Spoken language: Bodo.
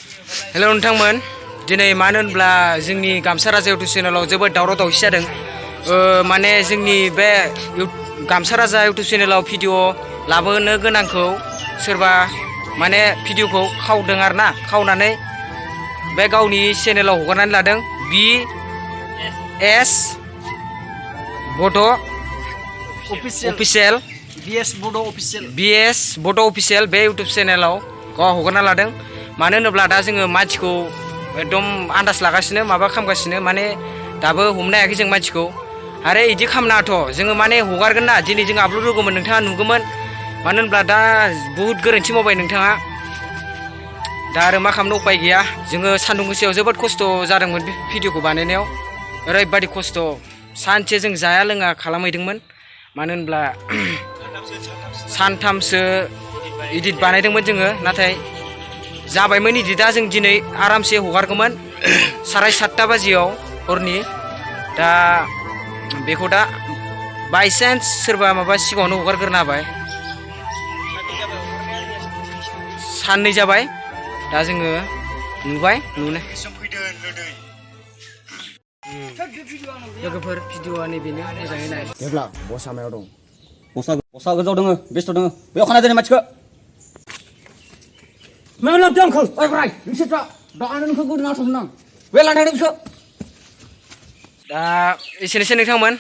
हेल' नोंथांमोन दिनै मानो होनब्ला जोंनि गामसा राजा इउटुब चेनेलाव जोबोद दावराव दावसि जादों माने जोंनि बे गामसा राजा इउटुब चेनेलाव भिडिअ लाबोनो गोनांखौ सोरबा माने भिडिअखौ खावदों आरोना खावनानै बे गावनि चेनेलाव हगारनानै लादों BS बड' अफिसियेल BS बड' अफिसियेल बे इउटुब चेनेलाव गाव हगारना लादों मानो होनोब्ला दा जोङो मानसिखौ एकदम आन्दाज लागासिनो माबा खालामगासिनो माने दाबो हमनो हायाखै जों मानसिखौ आरो इदि खालामनाङाथ' जोङो माने हगारगोन ना दिनै जों आपल'ड होगौमोन नोंथाङा नुगौमोन मानो होनब्ला दा बुहुद गोरोन्थि मावबाय नोंथाङा दा आरो मा खालामनो उपाय गैया जोङो सान्दुं गोसायाव जोबोद खस्थ' जादोंमोन बे भिडिअखौ बानायनायाव ओरैबायदि खस्थ' सानसे जों जाया लोङा खालामहैदोंमोन मानो होनब्ला सानथामसो इदिट बानायदोंमोन जोङो नाथाय जाबायमोन इदिटआ जों दिनै आरामसे हगारगौमोन 7:30 बाजियाव हरनि दा बेखौ दा बायसान्स सोरबा माबा सिगाङावनो हगारग्रोना होबाय साननै जाबाय दा जोङो नुबाय नुनो लोगोफोर भिडिअआ नैबेनो मोजाङै नाय जेब्ला बसा मायाव दं बसा गोजाव दङ बेस्थ' दङ बेयाव खाना दोनो मानसिखौ मायाव लाबोदों आंखौ ओइ बोराय नोंसोरफ्रा दानो नोंखौ गोदोना थांनां बे लांथांदों बिसोर दा एसेनोसै नोंथांमोन